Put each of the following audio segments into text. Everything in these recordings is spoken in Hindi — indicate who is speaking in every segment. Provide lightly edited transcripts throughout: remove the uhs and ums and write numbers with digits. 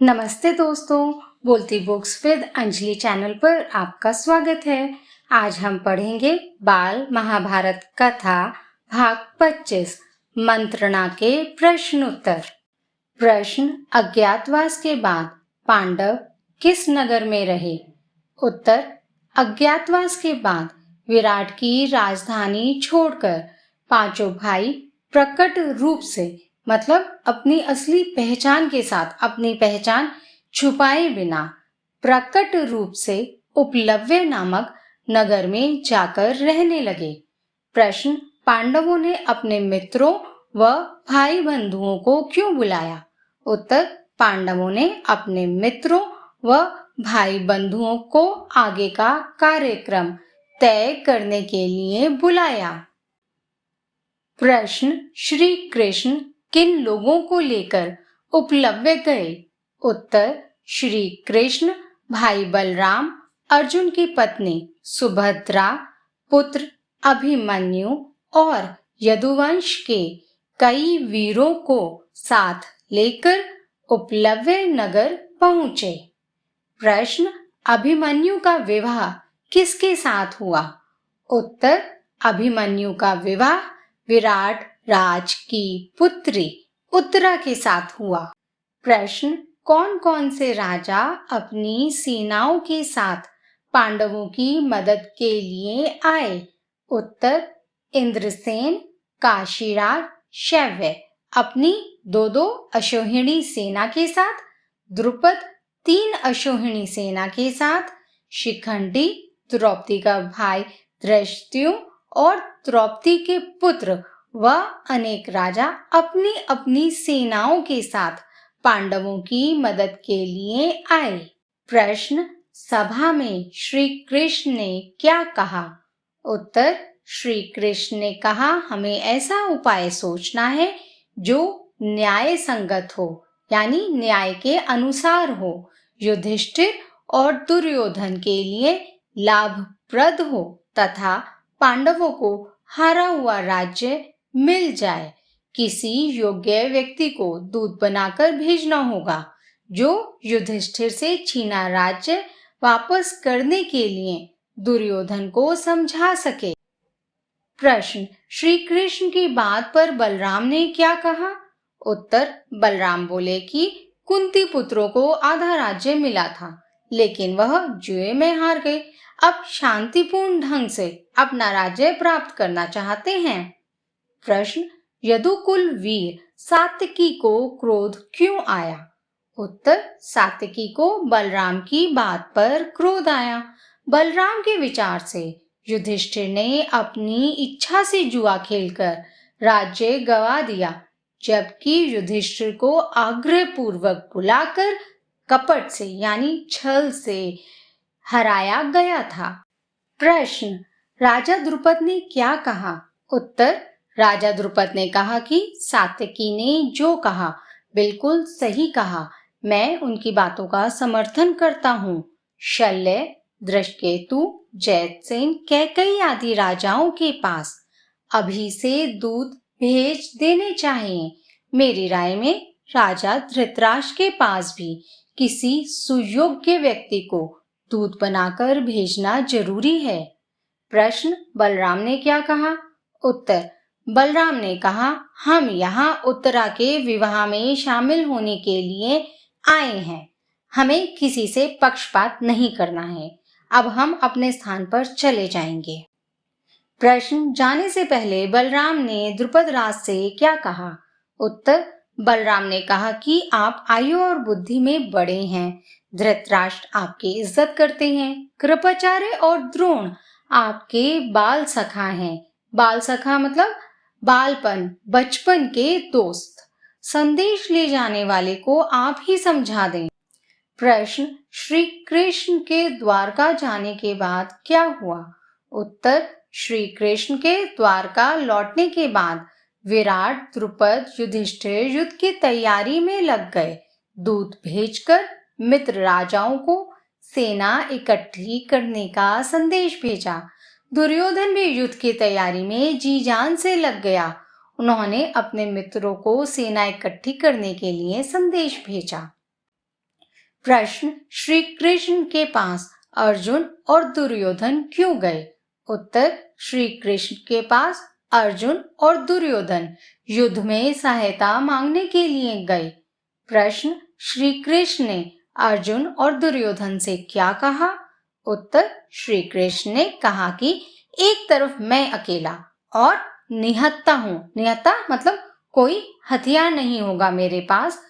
Speaker 1: नमस्ते दोस्तों, बोलती बुक्स विद अंजलि चैनल पर आपका स्वागत है। आज हम पढ़ेंगे बाल महाभारत कथा भाग 25 मंत्रणा के प्रश्न उत्तर। प्रश्न: अज्ञातवास के बाद पांडव किस नगर में रहे? उत्तर: अज्ञातवास के बाद विराट की राजधानी छोड़कर पांचों भाई प्रकट रूप से मतलब अपनी असली पहचान के साथ अपनी पहचान छुपाए बिना प्रकट रूप से उपलव्य नामक नगर में जाकर रहने लगे। प्रश्न: पांडवों ने अपने मित्रों व भाई बंधुओं को क्यों बुलाया? उत्तर: पांडवों ने अपने मित्रों व भाई बंधुओं को आगे का कार्यक्रम तय करने के लिए बुलाया। प्रश्न: श्री कृष्ण किन लोगों को लेकर उपलव्य गए? उत्तर: श्री कृष्ण भाई बलराम, अर्जुन की पत्नी सुभद्रा, पुत्र अभिमन्यु और यदुवंश के कई वीरों को साथ लेकर उपलव्य नगर पहुंचे। प्रश्न: अभिमन्यु का विवाह किसके साथ हुआ? उत्तर: अभिमन्यु का विवाह विराट राज की पुत्री उत्तरा के साथ हुआ। प्रश्न: कौन कौन से राजा अपनी सेनाओं के साथ पांडवों की मदद के लिए आए? उत्तर: इंद्रसेन, काशीराज, शैव्य अपनी दो अश्वहिणी सेना के साथ, द्रुपद 3 अश्वहिणी सेना के साथ, शिखंडी द्रौपदी का भाई धृष्टद्युम्न और द्रौपदी के पुत्र व अनेक राजा अपनी अपनी सेनाओं के साथ पांडवों की मदद के लिए आए। प्रश्न: सभा में श्री कृष्ण ने क्या कहा? उत्तर: श्री कृष्ण ने कहा, हमें ऐसा उपाय सोचना है जो न्याय संगत हो, यानी न्याय के अनुसार हो, युधिष्ठिर और दुर्योधन के लिए लाभप्रद हो तथा पांडवों को हारा हुआ राज्य मिल जाए। किसी योग्य व्यक्ति को दूत बनाकर भेजना होगा जो युधिष्ठिर से छीना राज्य वापस करने के लिए दुर्योधन को समझा सके। प्रश्न: श्री कृष्ण की बात पर बलराम ने क्या कहा? उत्तर: बलराम बोले कि कुंती पुत्रों को आधा राज्य मिला था, लेकिन वह जुए में हार गए। अब शांतिपूर्ण ढंग से अपना राज्य प्राप्त करना चाहते हैं। प्रश्न: यदुकुल वीर सात्यकी को क्रोध क्यों आया? उत्तर: सात्यकी को बलराम की बात पर क्रोध आया। बलराम के विचार से युधिष्ठिर ने अपनी इच्छा से जुआ खेलकर राज्य गवा दिया, जबकि युधिष्ठिर को आग्रह पूर्वक बुलाकर कपट से यानी छल से हराया गया था। प्रश्न: राजा द्रुपद ने क्या कहा? उत्तर: राजा द्रुपद ने कहा कि सात्यकी ने जो कहा बिल्कुल सही कहा, मैं उनकी बातों का समर्थन करता हूँ। शल्य, दृष्टकेतु, जयसेन, कैकेयी आदि राजाओं के पास अभी से दूत भेज देने चाहिए। मेरी राय में राजा धृतराष्ट्र के पास भी किसी सुयोग्य व्यक्ति को दूत बनाकर भेजना जरूरी है। प्रश्न: बलराम ने क्या कहा? उत्तर: बलराम ने कहा, हम यहाँ उत्तरा के विवाह में शामिल होने के लिए आए हैं, हमें किसी से पक्षपात नहीं करना है। अब हम अपने स्थान पर चले जाएंगे। प्रश्न: जाने से पहले बलराम ने द्रुपद राज से क्या कहा? उत्तर: बलराम ने कहा कि आप आयु और बुद्धि में बड़े हैं, धृतराष्ट्र आपकी इज्जत करते हैं, कृपाचार्य और द्रोण आपके बाल सखा हैं। बाल सखा मतलब बालपन, बचपन के दोस्त। संदेश ले जाने वाले को आप ही समझा दें। प्रश्न: श्री कृष्ण के द्वारका जाने के बाद क्या हुआ? उत्तर: श्री कृष्ण के द्वारका लौटने के बाद विराट, द्रुपद, युधिष्ठिर युद्ध की तैयारी में लग गए। दूत भेजकर मित्र राजाओं को सेना इकट्ठी करने का संदेश भेजा। दुर्योधन भी युद्ध की तैयारी में जी जान से लग गया। उन्होंने अपने मित्रों को सेना इकट्ठी करने के लिए संदेश भेजा। प्रश्न, श्री कृष्ण के पास अर्जुन और दुर्योधन क्यों गए? उत्तर, श्री कृष्ण के पास अर्जुन और दुर्योधन युद्ध में सहायता मांगने के लिए गए। प्रश्न, श्री कृष्ण ने अर्जुन और दुर्योधन से क्या कहा? उत्तर, श्री कृष्ण ने कहा कि एक तरफ मैं अकेला और निहत्ता हूँ, निहत्ता मतलब कोई हथियार नहीं होगा मेरे पास,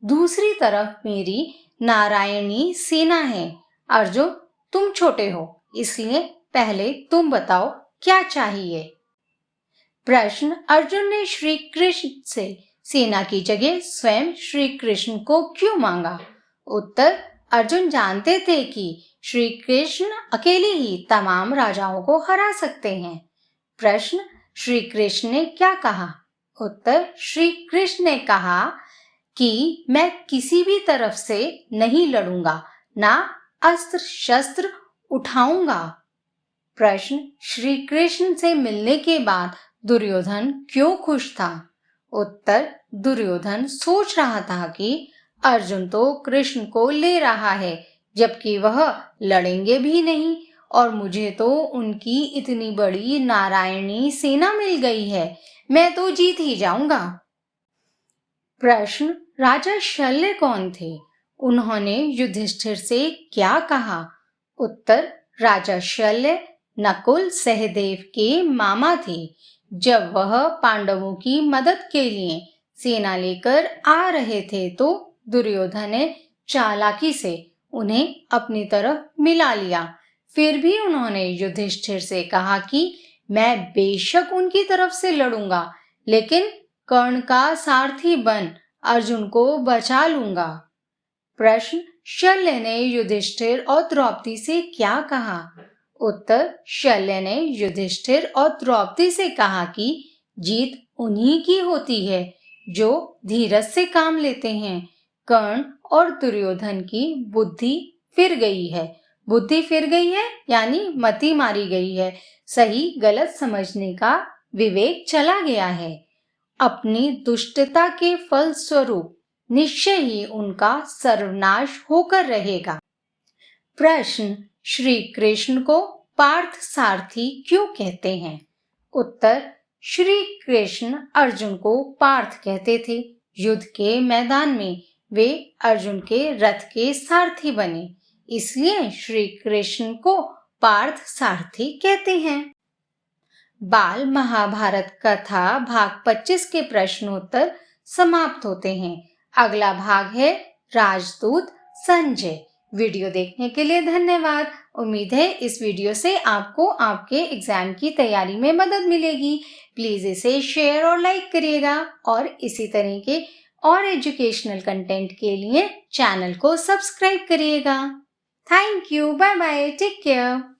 Speaker 1: दूसरी तरफ मेरी नारायणी सेना है। अर्जुन, तुम छोटे हो, इसलिए पहले तुम बताओ क्या चाहिए? प्रश्न, अर्जुन ने श्री कृष्ण से सेना की जगह स्वयं श्री कृष्ण को क्यों मांगा? उत्तर, अर्जुन जानते थे कि श्री कृष्ण अकेले ही तमाम राजाओं को हरा सकते हैं। प्रश्न, श्री कृष्ण ने क्या कहा? उत्तर, श्री कृष्ण ने कहा कि मैं किसी भी तरफ से नहीं लड़ूंगा, ना अस्त्र शस्त्र उठाऊंगा। प्रश्न, श्री कृष्ण से मिलने के बाद दुर्योधन क्यों खुश था? उत्तर, दुर्योधन सोच रहा था कि अर्जुन तो कृष्ण को ले रहा है, जबकि वह लड़ेंगे भी नहीं और मुझे तो उनकी इतनी बड़ी नारायणी सेना मिल गई है, मैं तो जीत ही जाऊंगा। प्रश्न, राजा शल्य कौन थे? उन्होंने युधिष्ठिर से क्या कहा? उत्तर, राजा शल्य नकुल सहदेव के मामा थे। जब वह पांडवों की मदद के लिए सेना लेकर आ रहे थे तो दुर्योधन ने चालाकी से उन्हें अपनी तरफ मिला लिया। फिर भी उन्होंने युधिष्ठिर से कहा कि मैं बेशक उनकी तरफ से लड़ूंगा, लेकिन कर्ण का सारथी बन अर्जुन को बचा लूंगा। प्रश्न, शल्य ने युधिष्ठिर और द्रौपदी से क्या कहा? उत्तर, शल्य ने युधिष्ठिर और द्रौपदी से कहा कि जीत उन्हीं की होती है जो धीरज से काम लेते हैं। कर्ण और दुर्योधन की बुद्धि फिर गई है। बुद्धि फिर गई है यानी मति मारी गई है, सही गलत समझने का विवेक चला गया है। अपनी दुष्टता के फल स्वरूप निश्चय ही उनका सर्वनाश होकर रहेगा। प्रश्न, श्री कृष्ण को पार्थ सारथी क्यों कहते हैं? उत्तर, श्री कृष्ण अर्जुन को पार्थ कहते थे। युद्ध के मैदान में वे अर्जुन के रथ के सारथी बने, इसलिए श्री कृष्ण को पार्थ सारथी कहते हैं। बाल महाभारत कथा भाग 25 के प्रश्नोत्तर समाप्त होते हैं। अगला भाग है राजदूत संजय। वीडियो देखने के लिए धन्यवाद। उम्मीद है इस वीडियो से आपको आपके एग्जाम की तैयारी में मदद मिलेगी। प्लीज इसे शेयर और लाइक करिएगा और इसी तरह के और एजुकेशनल कंटेंट के लिए चैनल को सब्सक्राइब करिएगा। Thank you, bye bye, take care.